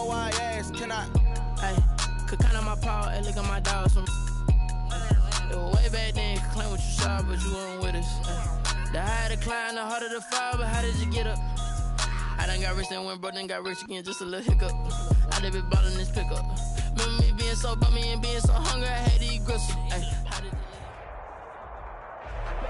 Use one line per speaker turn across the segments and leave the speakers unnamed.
why I asked, can I?
Hey, could count on my power, hey, look at my dogs from. It was way back then, could claim what you saw, but you weren't with us. The higher the climb, the harder the fall, but how did you get up? I done got rich, then went broke, then got rich again, just a little hiccup. I done been ballin' this pickup. Remember me being so bummy and being so hungry, I had to eat gristle. Hey, how did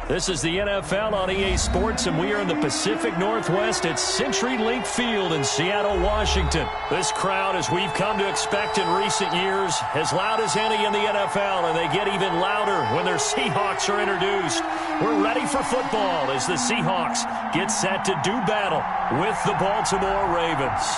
This is the NFL on EA Sports, and we are in the Pacific Northwest at CenturyLink Field in Seattle, Washington. This crowd, as we've come to expect in recent years, as loud as any in the NFL, and they get even louder when their Seahawks are introduced. We're ready for football as the Seahawks get set to do battle with the Baltimore Ravens.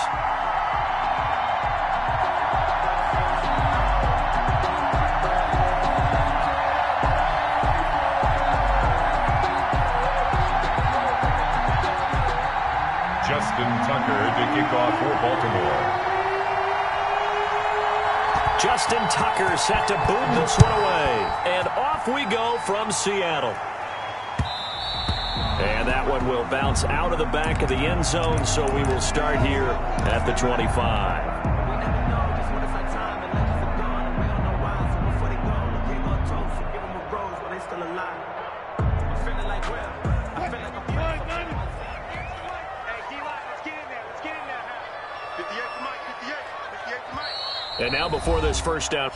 Justin Tucker to kick off for Baltimore.
Justin Tucker set to boom this one away. And off we go from Seattle. And that one will bounce out of the back of the end zone, so we will start here at the 25. And now before this first down.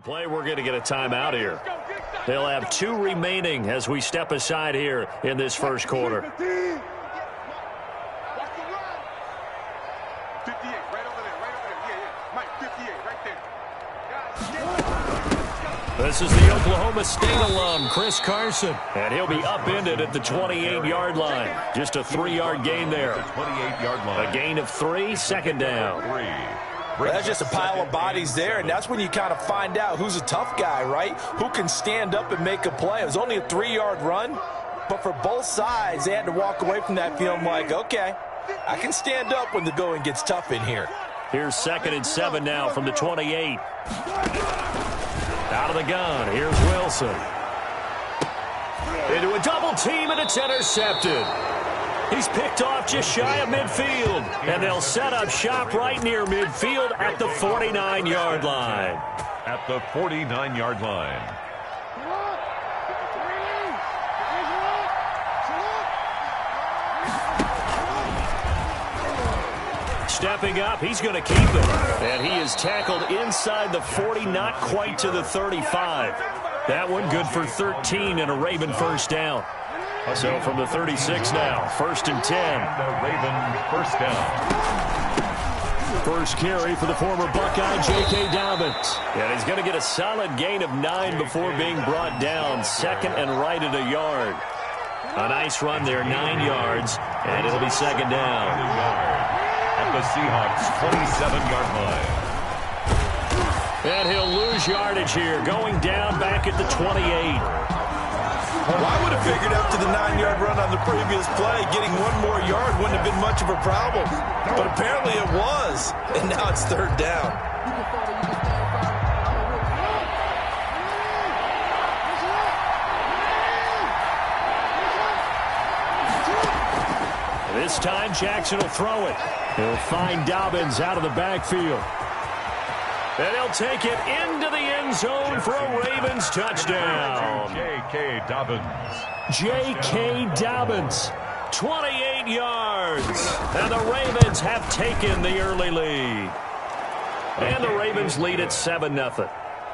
Play, we're going to get a timeout here. They'll have 2 remaining as we step aside here in this first quarter. This is the Oklahoma State alum, Chris Carson, and he'll be upended at the 28-yard line. Just a 3-yard gain there.
28-yard line.
A gain of 3, second down.
Well, that's just a pile of bodies there, and that's when you kind of find out who's a tough guy, right? Who can stand up and make a play. It was only a 3-yard run, but for both sides, they had to walk away from that feeling like, okay, I can stand up when the going gets tough in here.
Here's 2nd and 7 now from the 28. Out of the gun, here's Wilson. Into a double team, and it's intercepted. He's picked off just shy of midfield, and they'll set up shop right near midfield at the 49-yard line.
At the 49-yard line.
Stepping up, he's going to keep it. And he is tackled inside the 40, not quite to the 35. That one good for 13 and a Raven first down. So from the 36 now, 1st and 10.
The Raven first down.
First carry for the former Buckeye, J.K. Dobbins. And he's going to get a solid gain of 9 before being brought down. 2nd and right at a yard. A nice run there, 9 yards, and it'll be 2nd down.
At the Seahawks' 27-yard line.
And he'll lose yardage here, going down back at the 28.
Well, I would have figured after the 9-yard run on the previous play, getting 1 more yard wouldn't have been much of a problem. But apparently it was, and now it's 3rd down.
This time Jackson will throw it. He'll find Dobbins out of the backfield. And he'll take it into the end zone for a Ravens touchdown.
J.K. Dobbins.
J.K. Dobbins, 28 yards. And the Ravens have taken the early lead. And the Ravens lead at 7-0.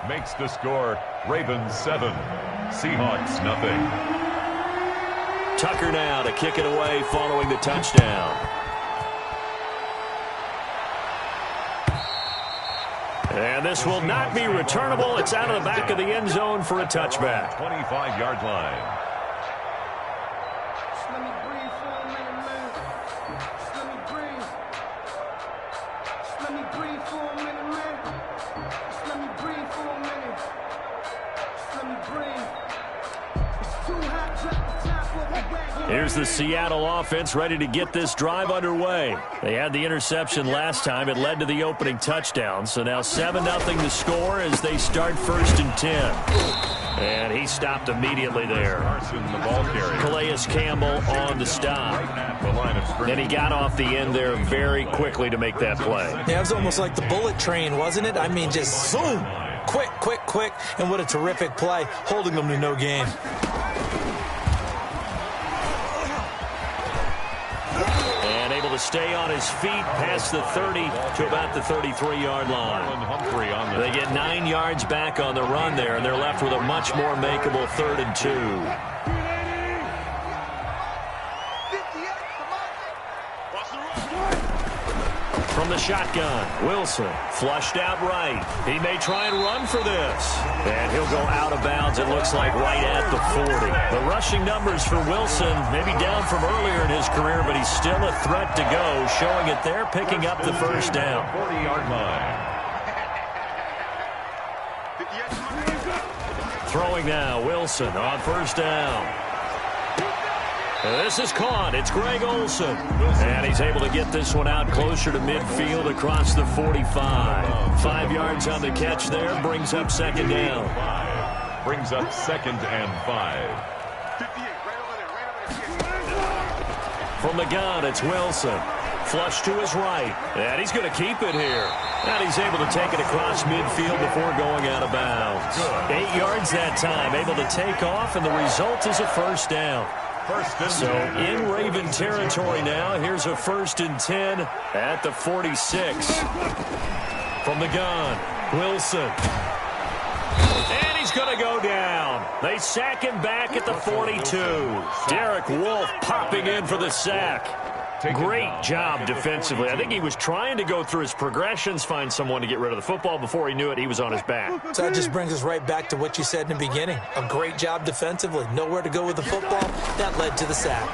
Makes the score Ravens 7, Seahawks nothing.
Tucker now to kick it away following the touchdown. And this will not be returnable. It's out of the back of the end zone for a touchback.
25-yard line.
Here's the Seattle offense ready to get this drive underway. They had the interception last time. It led to the opening touchdown. So now 7-0 to score as they start 1st and 10. And he stopped immediately there.
The ball carrier.
Calais Campbell on the stop. And he got off the end there very quickly to make that play.
Yeah, it was almost like the bullet train, wasn't it? I mean, just zoom. Quick, quick, quick. And what a terrific play, holding them to no gain.
To stay on his feet past the 30 to about the 33-yard line. They get 9 yards back on the run there, and they're left with a much more makeable 3rd and 2. From the shotgun, Wilson flushed out right. He may try and run for this. And he'll go out of bounds, it looks like, right at the 40. The rushing numbers for Wilson maybe down from earlier in his career, but he's still a threat to go, showing it there, picking up the first down.
40-yard line.
Throwing now, Wilson on 1st down. This is caught. It's Greg Olsen. And he's able to get this one out closer to midfield across the 45. 5 yards on the catch there. Brings up 2nd down.
Brings up 2nd and 5.
From the gun, it's Wilson. Flush to his right. And he's going to keep it here. And he's able to take it across midfield before going out of bounds. 8 yards that time. Able to take off, and the result is a 1st down. So in Raven territory now, here's a 1st and 10 at the 46. From the gun, Wilson. And he's going to go down. They sack him back at the 42. Derek Wolfe popping in for the sack. Great job defensively. I think he was trying to go through his progressions, find someone to get rid of the football. Before he knew it, he was on his back.
So that just brings us right back to what you said in the beginning. A great job defensively. Nowhere to go with the football. That led to the sack.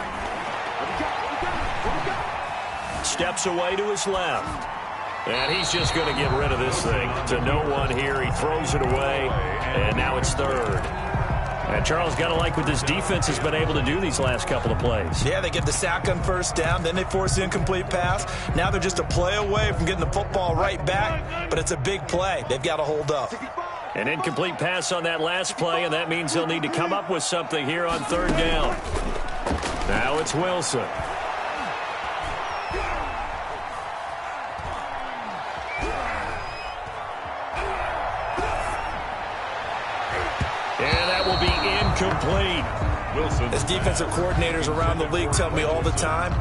Steps away to his left. And he's just going to get rid of this thing. To no one here. He throws it away. And now it's 3rd. And Charles, got to like what this defense has been able to do these last couple of plays.
Yeah, they get the sack on 1st down, then they force the incomplete pass. Now they're just a play away from getting the football right back, but it's a big play. They've got to hold up.
An incomplete pass on that last play, and that means they'll need to come up with something here on 3rd down. Now it's Wilson. Complete.
Wilson.
As defensive coordinators around the league tell me all the time,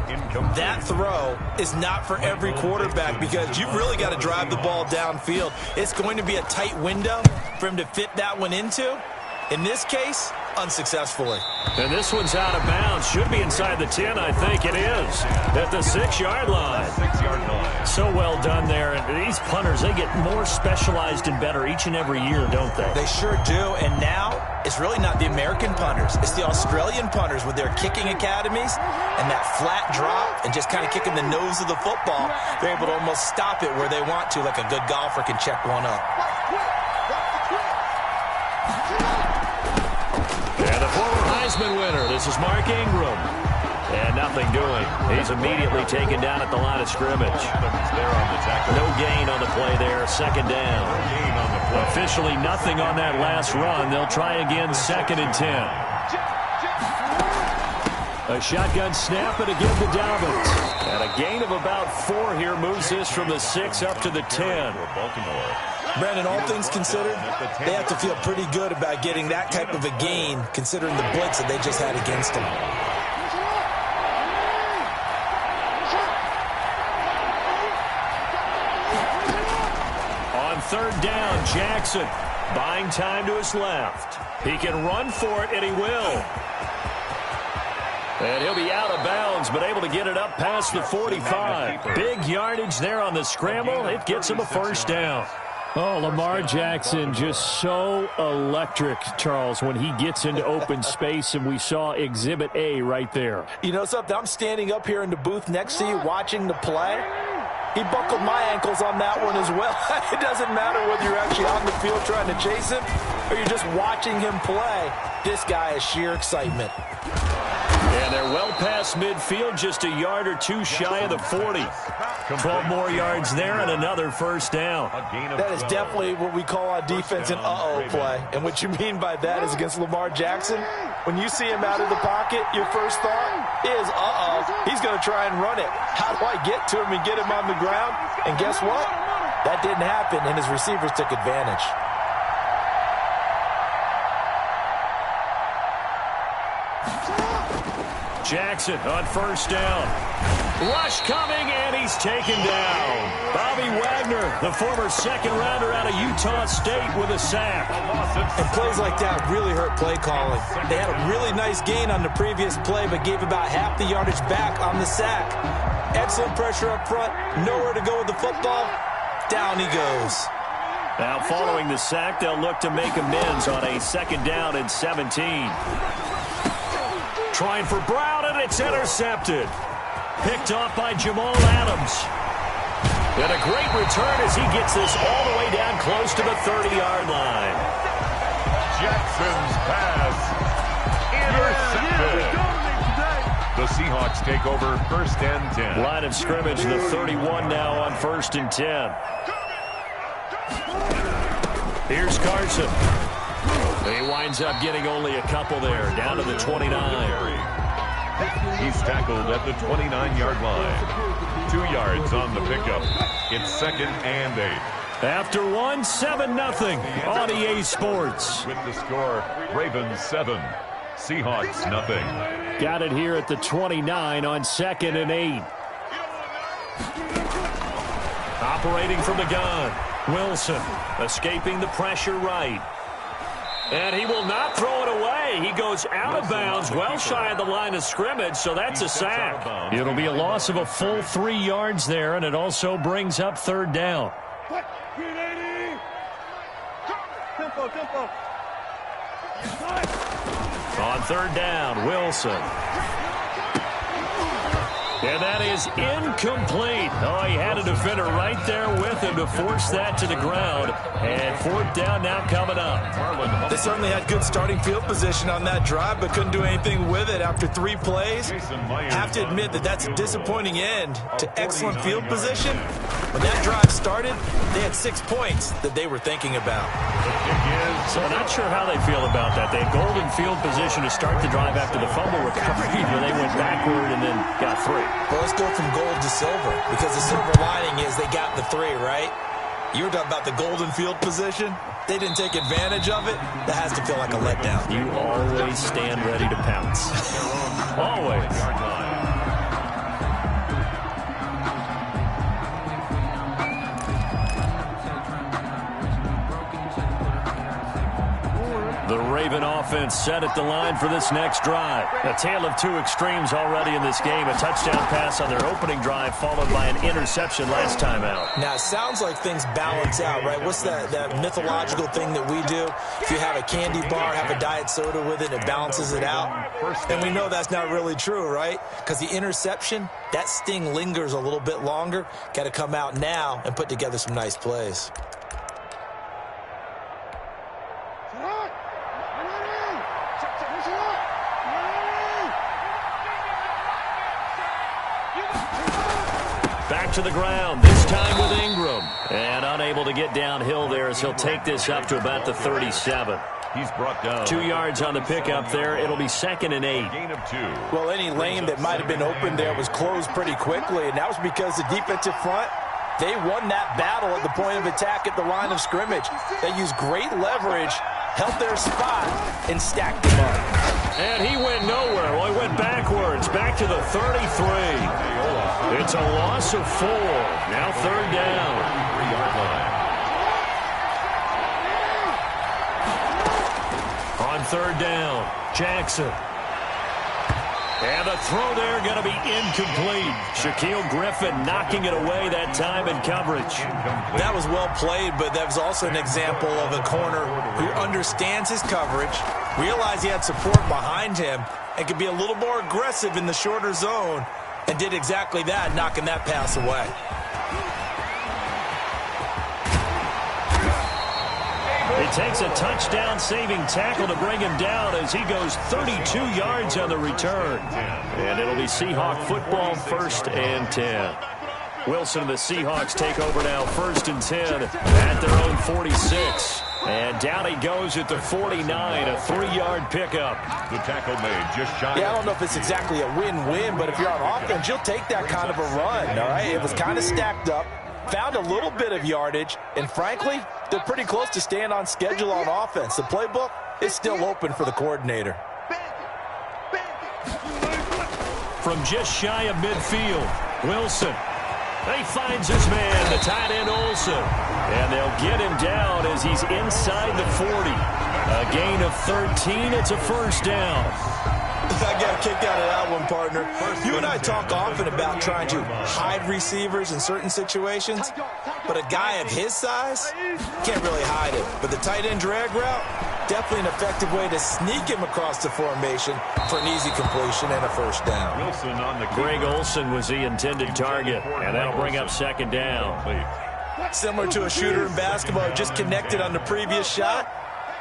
that throw is not for every quarterback because you've really got to drive the ball downfield. It's going to be a tight window for him to fit that one into. In this case, unsuccessfully.
And this one's out of bounds. Should be inside the 10, I think it is. At the 6-yard line.
6-yard line.
So well done there. And these punters, they get more specialized and better each and every year, don't they?
They sure do. And now, it's really not the American punters. It's the Australian punters with their kicking academies and that flat drop and just kind of kicking the nose of the football. They're able to almost stop it where they want to, like a good golfer can check one up.
And the former Heisman winner, this is Mark Ingram. And nothing doing. He's immediately taken down at the line of scrimmage. No gain on the play there. 2nd down. Officially nothing on that last run. They'll try again 2nd and 10. A shotgun snap and again to Dobbins. And a gain of about 4 here moves this from the 6 up to the 10.
Brandon, all things considered, they have to feel pretty good about getting that type of a gain considering the blitz that they just had against them.
On 3rd down, Jackson buying time to his left. He can run for it, and he will. And he'll be out of bounds, but able to get it up past the 45. Big yardage there on the scramble. It gets him a 1st down. Oh, Lamar Jackson just so electric, Charles, when he gets into open space, and we saw Exhibit A right there.
You know something? I'm standing up here in the booth next to you watching the play. He buckled my ankles on that one as well. It doesn't matter whether you're actually on the field trying to chase him or you're just watching him play. This guy is sheer excitement.
And they're well past midfield, just a yard or two shy of the 40. 12 more yards there and another first down.
That is definitely what we call on defense an uh-oh play. And what you mean by that is against Lamar Jackson, when you see him out of the pocket, your first thought is, uh-oh, he's going to try and run it. How do I get to him and get him on the ground? And guess what? That didn't happen, and his receivers took advantage.
Jackson on first down. Rush coming, and he's taken down. Bobby Wagner, the former second-rounder out of Utah State, with a sack.
And plays like that really hurt play calling. They had a really nice gain on the previous play, but gave about half the yardage back on the sack. Excellent pressure up front. Nowhere to go with the football. Down he goes.
Now, following the sack, they'll look to make amends on a second down and 17. Trying for Brown, and it's intercepted. Picked off by Jamal Adams. And a great return as he gets this all the way down close to the 30-yard line.
Jackson's pass intercepted. The Seahawks take over first and 10.
Line of scrimmage, the 31 now on first and 10. Here's Carson. He winds up getting only a couple there, down to the 29.
He's tackled at the 29-yard line. 2 yards on the pickup. It's second and 8.
After one, 7-0 on EA Sports.
With the score, Ravens 7, Seahawks nothing.
Got it here at the 29 on second and 8. Operating from the gun. Wilson escaping the pressure right. And he will not throw it away. He goes out of bounds, well shy of the line of scrimmage, so that's a sack. It'll be a loss of a full 3 yards there, and it also brings up third down. On third down, Wilson. And that is incomplete. Oh, he had a defender right there with him to force that to the ground. And fourth down now coming up.
They certainly had good starting field position on that drive, but couldn't do anything with it after 3 plays. Have to admit that that's a disappointing end to excellent field position. When that drive started, they had 6 points that they were thinking about.
So not sure how they feel about that. They had golden field position to start the drive after the fumble recovery, where they went backward and then got 3.
Well, let's go from gold to silver, because the silver lining is they got the 3, right? You were talking about the golden field position. They didn't take advantage of it. That has to feel like a letdown.
You always stand ready to pounce. Always. The Raven offense set at the line for this next drive. A tale of 2 extremes already in this game. A touchdown pass on their opening drive, followed by an interception last time out.
Now, it sounds like things balance out, right? What's that mythological thing that we do? If you have a candy bar, have a diet soda with it, it balances it out. And we know that's not really true, right? Because the interception, that sting lingers a little bit longer. Got to come out now and put together some nice plays.
Back to the ground, this time with Ingram. And unable to get downhill there as he'll take this up to about the 37.
He's brought down.
2 yards on the pickup there. It'll be second and 8.
Gain of 2.
Well, any lane that might have been open there was closed pretty quickly, and that was because the defensive front, they won that battle at the point of attack at the line of scrimmage. They used great leverage, held their spot, and stacked them up.
And he went nowhere. Well, he went backwards, back to the 33. It's a loss of 4. Now third down.
3-yard line.
On third down, Jackson. And the throw there going to be incomplete. Shaquille Griffin knocking it away that time in coverage.
That was well played, but that was also an example of a corner who understands his coverage, realized he had support behind him, and could be a little more aggressive in the shorter zone, and did exactly that, knocking that pass away.
It takes a touchdown-saving tackle to bring him down as he goes 32 yards on the return. And it'll be Seahawk football, 1st and 10. Wilson and the Seahawks take over now, 1st and 10 at their own 46. And down he goes at the 49, a 3-yard pickup.
The tackle made just shy.
Yeah, I don't know if it's exactly a win-win, but if you're on offense, you'll take that kind of a run, all right? It was kind of stacked up, found a little bit of yardage, and frankly, they're pretty close to staying on schedule on offense. The playbook is still open for the coordinator.
From just shy of midfield, Wilson. He finds his man, the tight end Olsen. And they'll get him down as he's inside the 40. A gain of 13. It's a 1st down.
I got a kick out of that one, partner. You and I talk often about trying to hide receivers in certain situations, but a guy of his size can't really hide it. But the tight end drag route, definitely an effective way to sneak him across the formation for an easy completion and a 1st down.
Wilson on the
Greg Olsen was the intended target, and that'll bring up 2nd down.
Similar to a shooter in basketball who just connected on the previous shot,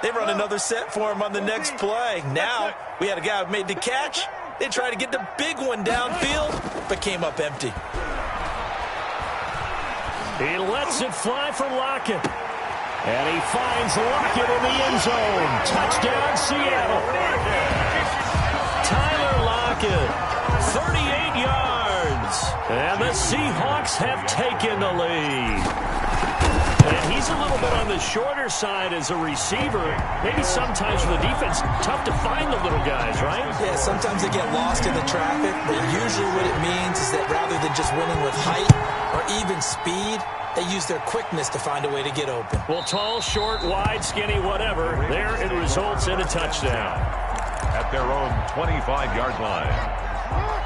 they run another set for him on the next play. Now, we had a guy who made the catch. They tried to get the big one downfield, but came up empty.
He lets it fly for Lockett. And he finds Lockett in the end zone. Touchdown, Seattle. Tyler Lockett, 38 yards. And the Seahawks have taken the lead. And he's a little bit on the shorter side as a receiver. Maybe sometimes for the defense, tough to find the little guys, right?
Yeah, sometimes they get lost in the traffic, but usually what it means is that rather than just winning with height or even speed, they use their quickness to find a way to get open.
Well, tall, short, wide, skinny, whatever, there it results in a touchdown.
At their own 25-yard line.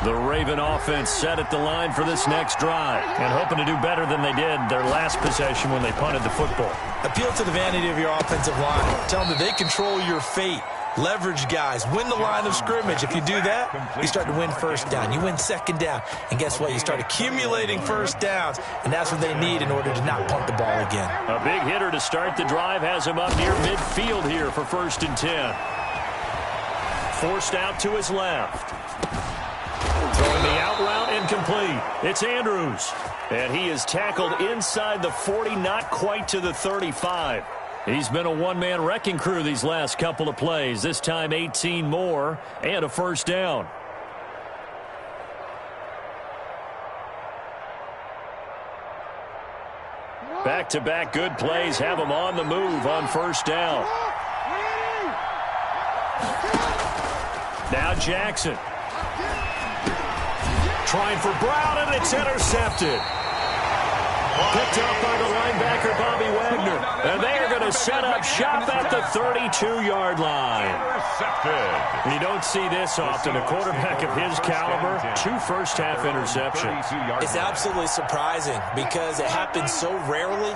The Raven offense set at the line for this next drive and hoping to do better than they did their last possession when they punted the football.
Appeal to the vanity of your offensive line. Tell them that they control your fate. Leverage guys. Win the line of scrimmage. If you do that, you start to win 1st down. You win 2nd down. And guess what? You start accumulating 1st downs, and that's what they need in order to not punt the ball again.
A big hitter to start the drive has him up near midfield here for 1st and 10. Forced out to his left. Throwing the out route incomplete. It's Andrews. And he is tackled inside the 40, not quite to the 35. He's been a one-man wrecking crew these last couple of plays. This time 18 more and a 1st down. Back-to-back good plays have him on the move on 1st down. Now Jackson. Trying for Brown, and it's intercepted. Picked up by the linebacker, Bobby Wagner. And they are going to set up shop at the 32-yard line. You don't see this often. A quarterback of his caliber, 2 first-half interceptions.
It's absolutely surprising because it happens so rarely.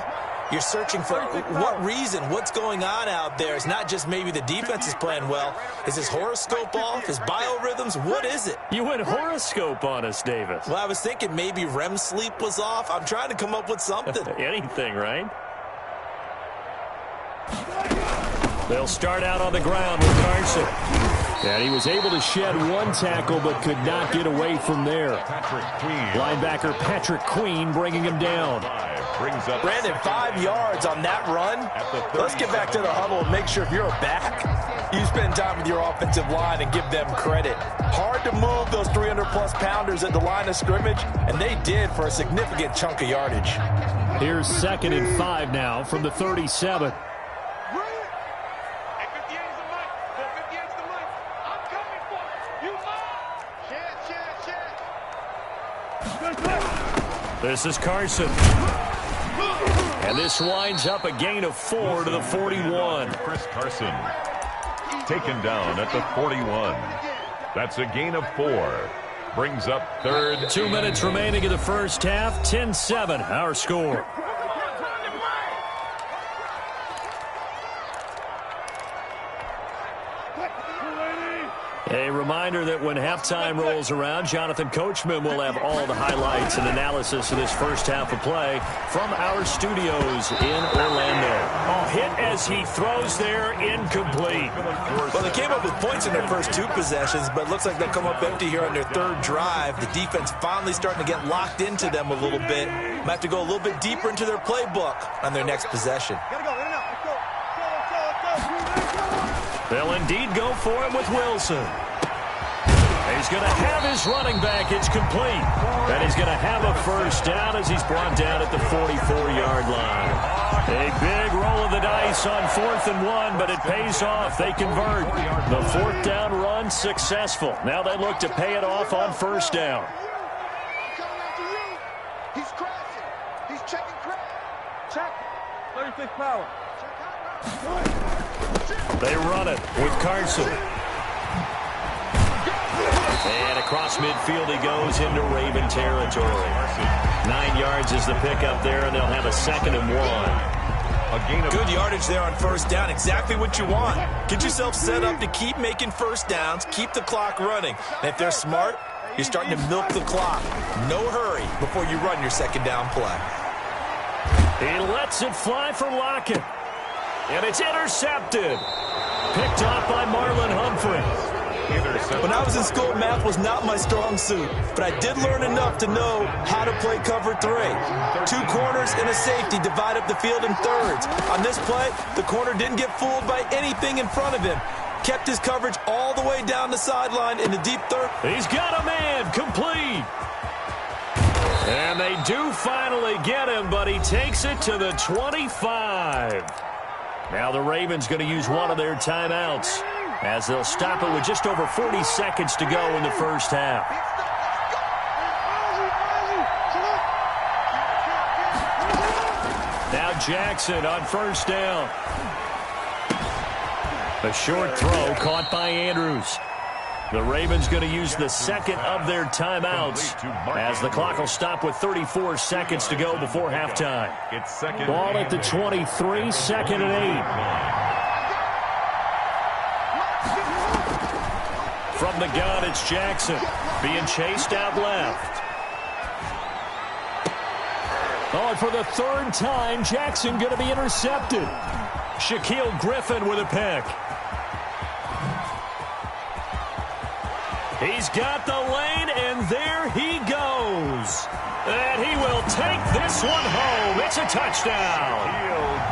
You're searching for what reason, what's going on out there. It's not just maybe the defense is playing well. Is his horoscope off? His biorhythms? What is it?
You went horoscope on us, Davis.
Well, I was thinking maybe REM sleep was off. I'm trying to come up with something.
Anything, right? They'll start out on the ground with Carson. And he was able to shed 1 tackle but could not get away from there. Linebacker Patrick Queen bringing him down.
Brandon, 5 yards on that run. Let's get back to the huddle and make sure if you're a back, you spend time with your offensive line and give them credit. Hard to move those 300-plus pounders at the line of scrimmage, and they did for a significant chunk of yardage.
Here's 2nd and 5 now from the 37. This is Carson. And this winds up a gain of 4 to the 41.
Chris Carson taken down at the 41. That's a gain of 4. Brings up third.
2 minutes remaining in the first half. 10-7, our score. A reminder that when halftime rolls around, Jonathan Coachman will have all the highlights and analysis of this first half of play from our studios in Orlando. Oh, hit as he throws there, incomplete.
Well, they came up with points in their first 2 possessions, but it looks like they'll come up empty here on their third drive. The defense finally starting to get locked into them a little bit. Might have to go a little bit deeper into their playbook on their next possession.
They'll indeed go for it with Wilson. He's going to have his running back. It's complete. And he's going to have a first down as he's brought down at the 44-yard line. A big roll of the dice on 4th and 1, but it pays off. They convert. The 4th down run successful. Now they look to pay it off on first down.
He's crashing. He's checking crash. Check. 36 power.
They run it with Carson. And across midfield he goes into Raven territory. 9 yards is the pickup there, and they'll have a 2nd and 1.
A gain of good yardage there on first down. Exactly what you want. Get yourself set up to keep making first downs, keep the clock running. And if they're smart, you're starting to milk the clock. No hurry before you run your 2nd down play.
He lets it fly for Lockett. And it's intercepted. Picked off by Marlon Humphrey.
When I was in school, math was not my strong suit, but I did learn enough to know how to play cover 3. 2 corners and a safety divide up the field in thirds. On this play, the corner didn't get fooled by anything in front of him. Kept his coverage all the way down the sideline in the deep third.
He's got a man, complete. And they do finally get him, but he takes it to the 25. Now the Ravens going to use one of their timeouts as they'll stop it with just over 40 seconds to go in the first half. Now Jackson on first down. A short throw caught by Andrews. The Ravens going to use the 2nd of their timeouts as the clock will stop with 34 seconds to go before halftime. Ball at the 23, 2nd and 8. From the gun, it's Jackson being chased out left. Oh, and for the 3rd time, Jackson going to be intercepted. Shaquille Griffin with a pick. He's got the lane, and there he goes. And he will take this one home. It's a touchdown.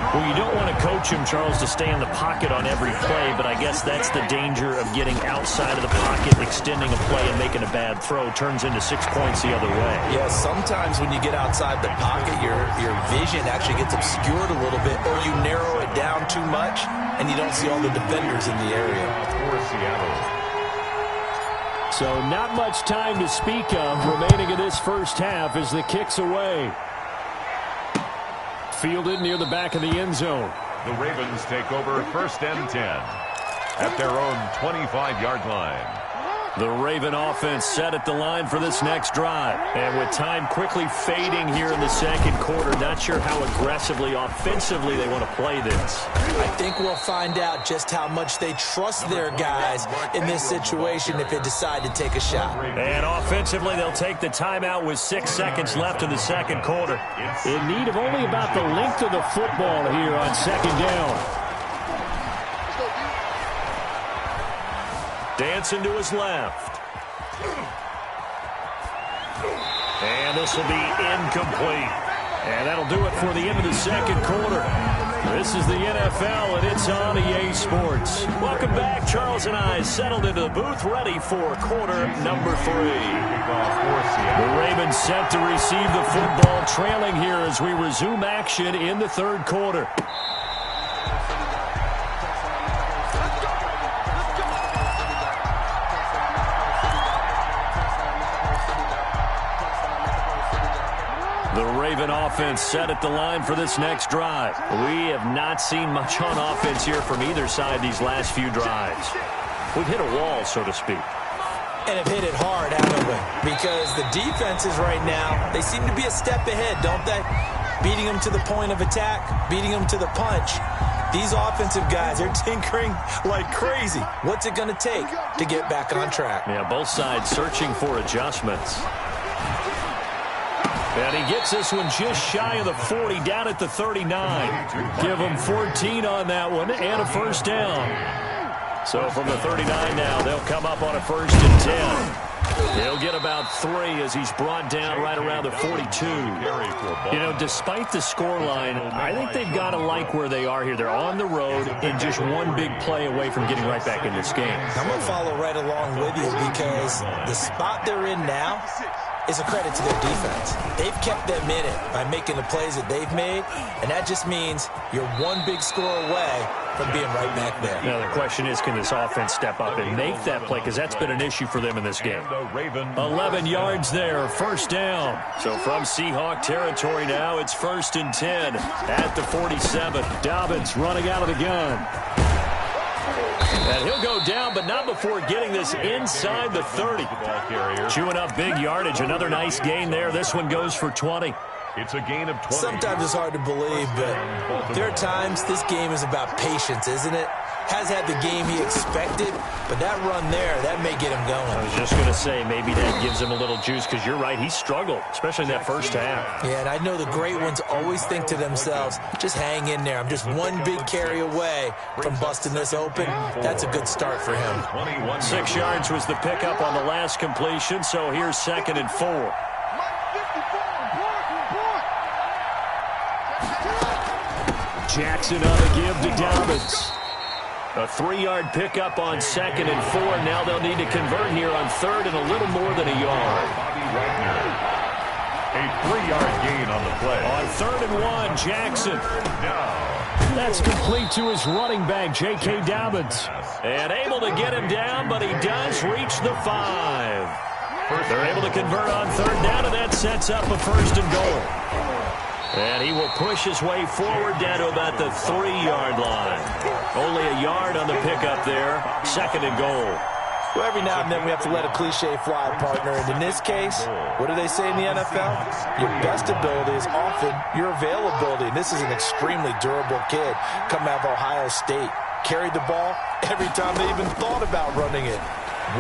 Well, you don't want to coach him, Charles, to stay in the pocket on every play, but I guess that's the danger of getting outside of the pocket, extending a play, and making a bad throw. Turns into 6 points the other way.
Yeah, sometimes when you get outside the pocket, your vision actually gets obscured a little bit, or you narrow it down too much, and you don't see all the defenders in the area.
For Seattle.
So not much time to speak of remaining in this first half as the kick's away. Fielded near the back of the end zone.
The Ravens take over 1st and 10 at their own 25-yard line.
The Raven offense set at the line for this next drive. And with time quickly fading here in the 2nd quarter, not sure how aggressively, offensively they want to play this.
I think we'll find out just how much they trust their guys in this situation if they decide to take a shot.
And offensively, they'll take the timeout with 6 seconds left in the 2nd quarter. In need of only about the length of the football here on 2nd down. Dancing to his left. And this will be incomplete. And that'll do it for the end of the 2nd quarter. This is the NFL, and it's on EA Sports. Welcome back. Charles and I settled into the booth, ready for quarter number 3. The Ravens set to receive the football, trailing here as we resume action in the 3rd quarter. The Raven offense set at the line for this next drive. We have not seen much on offense here from either side these last few drives. We've hit a wall, so to speak.
And have hit it hard, haven't we? Because the defenses right now, they seem to be a step ahead, don't they? Beating them to the point of attack, beating them to the punch. These offensive guys are tinkering like crazy. What's it going to take to get back on track?
Yeah, both sides searching for adjustments. And he gets this one just shy of the 40, down at the 39. Give him 14 on that one and a first down. So from the 39 now, they'll come up on a 1st and 10. He'll get about 3 as he's brought down right around the 42. You know, despite the scoreline, I think they've got to like where they are here. They're on the road and just one big play away from getting right back in this game.
I'm going to follow right along with you because the spot they're in now is a credit to their defense. They've kept them in it by making the plays that they've made, and that just means you're one big score away from being right back there.
Now, the question is, can this offense step up and make that play? Because that's been an issue for them in this game. 11 yards there, first down. So from Seahawk territory now, it's 1st and 10 at the 47. Dobbins running out of the gun. And he'll go down, but not before getting this inside the 30. Chewing up big yardage. Another nice gain there. This one goes for 20.
It's a gain of 20.
Sometimes it's hard to believe, but there are times this game is about patience, isn't it? Has had the game he expected, but that run there, that may get him going.
I was just going to say, maybe that gives him a little juice, because you're right, he struggled, especially in that first half.
Yeah, and I know the great ones always think to themselves, just hang in there. I'm just one big carry away from busting this open. That's a good start for him.
6 yards was the pickup on the last completion, so here's 2nd and 4. Jackson on the give to Dobbins. A 3-yard pickup on 2nd and 4. Now they'll need to convert here on 3rd and a little more than a yard.
A 3-yard gain on the play.
On 3rd and 1, Jackson. That's complete to his running back, J.K. Dobbins. And able to get him down, but he does reach the 5. They're able to convert on 3rd down, and that sets up a 1st and goal. And he will push his way forward down to about the 3-yard line. Only a yard on the pickup there. 2nd and goal.
Well, every now and then we have to let a cliche fly, partner. And in this case, what do they say in the NFL? Your best ability is often your availability. And this is an extremely durable kid coming out of Ohio State. Carried the ball every time they even thought about running it.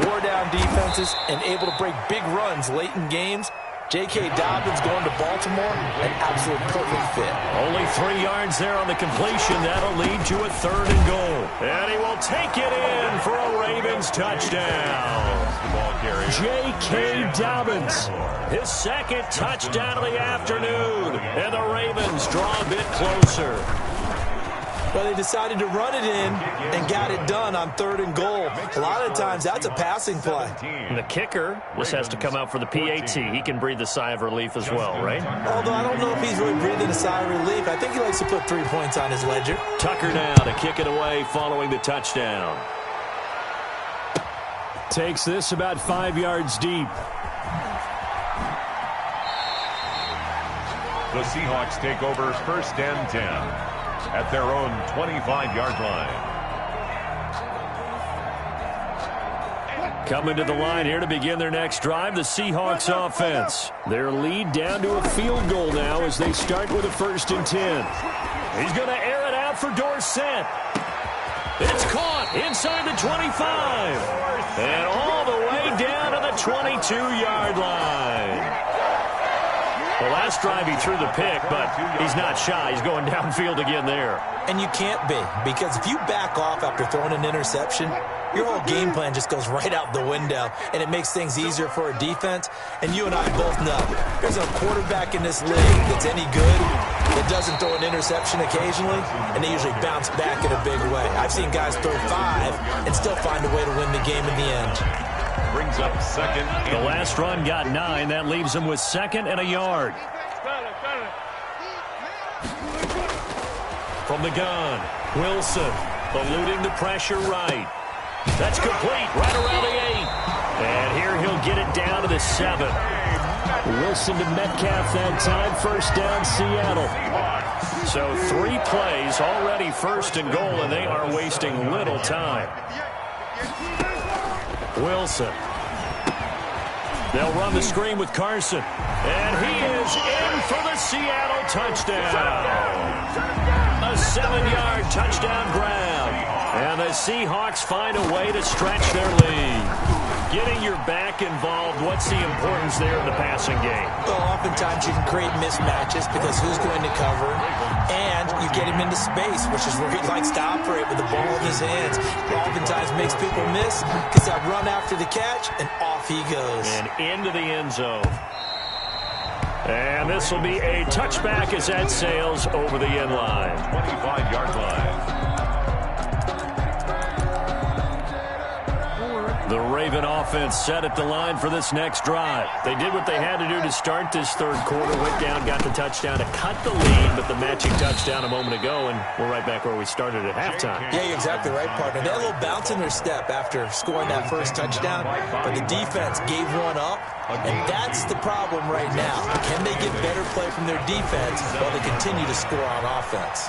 Wore down defenses and able to break big runs late in games. J.K. Dobbins going to Baltimore, an absolute perfect fit.
Only 3 yards there on the completion. That'll lead to a 3rd and goal. And he will take it in for a Ravens touchdown. J.K. Dobbins, his 2nd touchdown of the afternoon. And the Ravens draw a bit closer.
Well, they decided to run it in and got it done on 3rd and goal. A lot of times, that's a passing play.
And the kicker, this has to come out for the PAT. He can breathe a sigh of relief as well, right?
Although I don't know if he's really breathing a sigh of relief. I think he likes to put 3 points on his ledger.
Tucker now to kick it away following the touchdown. Takes this about 5 yards deep.
The Seahawks take over 1st and 10. At their own 25-yard line.
Coming to the line here to begin their next drive, the Seahawks offense. Their lead down to a field goal now as they start with a 1st and 10. He's going to air it out for Dorsett. It's caught inside the 25. And all the way down to the 22-yard line. The last drive he threw the pick, but he's not shy. He's going downfield again there.
And you can't be, because if you back off after throwing an interception, your whole game plan just goes right out the window, and it makes things easier for a defense. And you and I both know there's a quarterback in this league that's any good that doesn't throw an interception occasionally, and they usually bounce back in a big way. I've seen guys throw 5 and still find a way to win the game in the end.
Brings up 2nd.
The last run got 9. That leaves him with 2nd and a yard. From the gun, Wilson eluding the pressure right. That's complete right around the 8. And here he'll get it down to the 7. Wilson to Metcalf that time. 1st down, Seattle. So 3 plays already 1st and goal, and they are wasting little time. Wilson They'll run the screen with Carson. And he is in for the Seattle touchdown. A 7-yard touchdown grab. And the Seahawks find a way to stretch their lead. Getting your back involved, what's the importance there in the passing game?
Well, oftentimes you can create mismatches because who's going to cover, and you get him into space, which is where he likes to operate with the ball in his hands. Oftentimes makes people miss because that run after the catch, and off he goes.
And into the end zone. And this will be a touchback as that sails over the end line.
25-yard line.
The Raven offense set at the line for this next drive. They did what they had to do to start this third quarter. Went down, got the touchdown to cut the lead, but the matching touchdown a moment ago, and we're right back where we started at halftime.
Yeah, you're exactly right, partner. They had a little bounce in their step after scoring that first touchdown, but the defense gave one up, and that's the problem right now. Can they get better play from their defense while they continue to score on offense?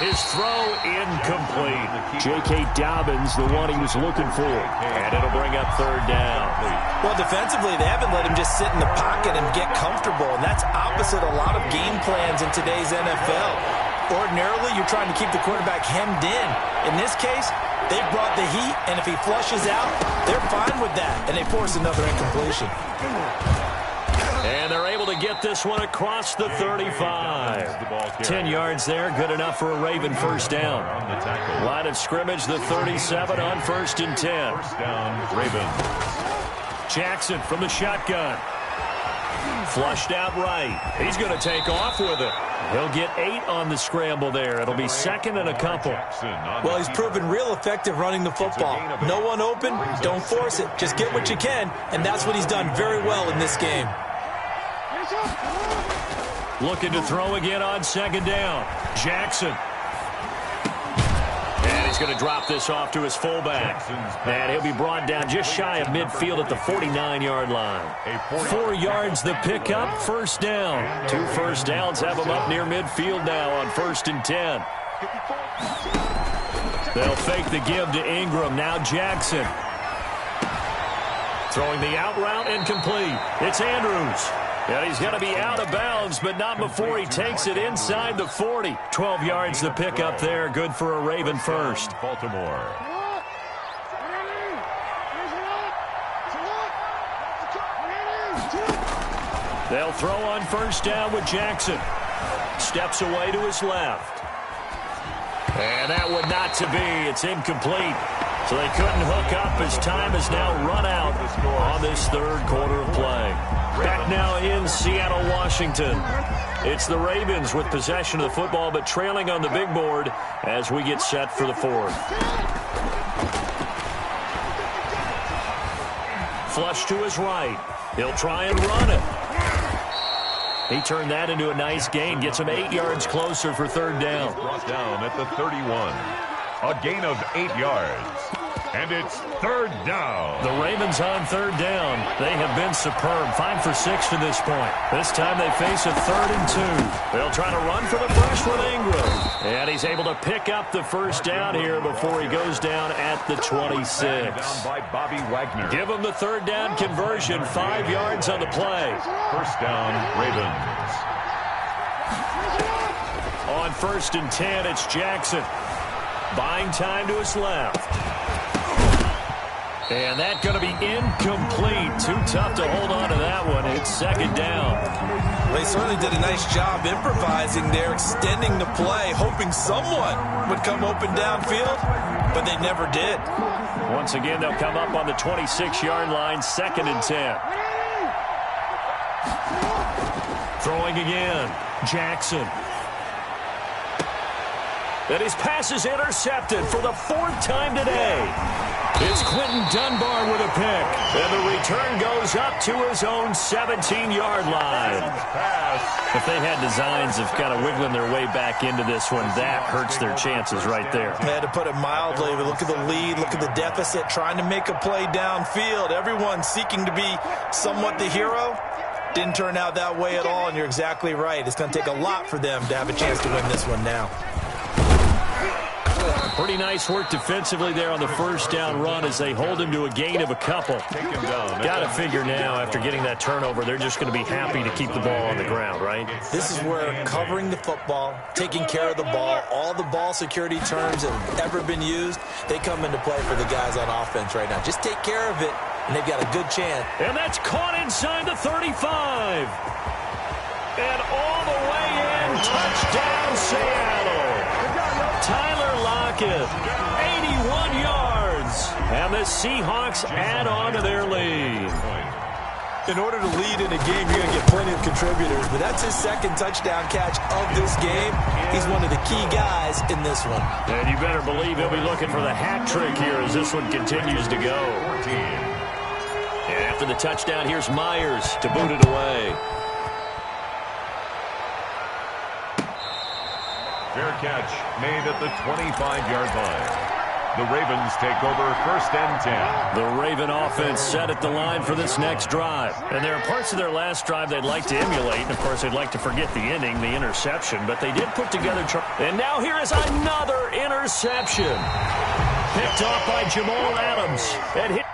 His throw incomplete. J.K. Dobbins, the one he was looking for. And it'll bring up third down.
Well, defensively, they haven't let him just sit in the pocket and get comfortable, and that's opposite a lot of game plans in today's NFL. Ordinarily, you're trying to keep the quarterback hemmed in. In this case, they brought the heat, and if he flushes out, they're fine with that, and they force another incompletion.
And they're able to get this one across the 35. 10 yards there, good enough for a Raven first down. Line of scrimmage, the 37 on 1st and 10.
First down, Ravens.
Jackson from the shotgun. Flushed out right. He's going to take off with it. He'll get 8 on the scramble there. It'll be second and a couple.
Well, he's proven real effective running the football. No one open, don't force it. Just get what you can, and that's what he's done very well in this game.
Looking to throw again on second down. Jackson. And he's going to drop this off to his fullback. And he'll be brought down just shy of midfield at the 49-yard line. 4 yards the pickup, first down. 2 first downs have him up near midfield now on 1st and 10. They'll fake the give to Ingram. Now Jackson. Throwing the out route incomplete. It's Andrews. And he's going to be out of bounds, but not before he takes it inside the 40. 12 yards the pickup there. Good for a Raven first.
Baltimore.
They'll throw on first down with Jackson. Steps away to his left. And that one not to be. It's incomplete. So they couldn't hook up as time has now run out on this third quarter of play. Back now in Seattle, Washington. It's the Ravens with possession of the football, but trailing on the big board as we get set for the fourth. Flush to his right. He'll try and run it. He turned that into a nice gain. Gets him 8 yards closer for third down.
Brought down at the 31. A gain of 8 yards. And it's third down.
The Ravens on third down. They have been superb. 5 for 6 to this point. This time they face a 3rd and 2. They'll try to run for the freshman Ingram. And he's able to pick up the first down here before he goes down at the 26.
Down by Bobby Wagner.
Give him the third down conversion. 5 yards on the play.
First down, Ravens.
On 1st and 10, it's Jackson. Buying time to his left. And that's going to be incomplete. Too tough to hold on to that one. It's second down.
Well, they certainly did a nice job improvising there, extending the play, hoping someone would come open downfield, but they never did.
Once again, they'll come up on the 26-yard line, 2nd and 10. Throwing again, Jackson. And his pass is intercepted for the 4th time today. It's Quentin Dunbar with a pick. And the return goes up to his own 17-yard line. If they had designs of kind of wiggling their way back into this one, that hurts their chances right there.
I had to put it mildly, but look at the lead, look at the deficit, trying to make a play downfield. Everyone seeking to be somewhat the hero. Didn't turn out that way at all, and you're exactly right. It's going to take a lot for them to have a chance to win this one now.
Pretty nice work defensively there on the first down run as they hold him to a gain of a couple. Got to figure now, after getting that turnover, they're just going to be happy to keep the ball on the ground, right?
This is where covering the football, taking care of the ball, all the ball security terms that have ever been used, they come into play for the guys on offense right now. Just take care of it, and they've got a good chance.
And that's caught inside the 35. And all the way in, touchdown Seattle. Tyler Lockett, 81 yards. And the Seahawks add on to their lead.
In order to lead in a game, you're going to get plenty of contributors, but that's his second touchdown catch of this game. He's one of the key guys in this one.
And you better believe he'll be looking for the hat trick here as this one continues to go. And after the touchdown, here's Myers to boot it away.
Fair catch made at the 25-yard line. The Ravens take over 1st and 10.
The Raven offense set at the line for this next drive. And there are parts of their last drive they'd like to emulate. And, of course, they'd like to forget the ending, the interception. But they did put together... And now here is another interception. Picked off by Jamal Adams. And hit...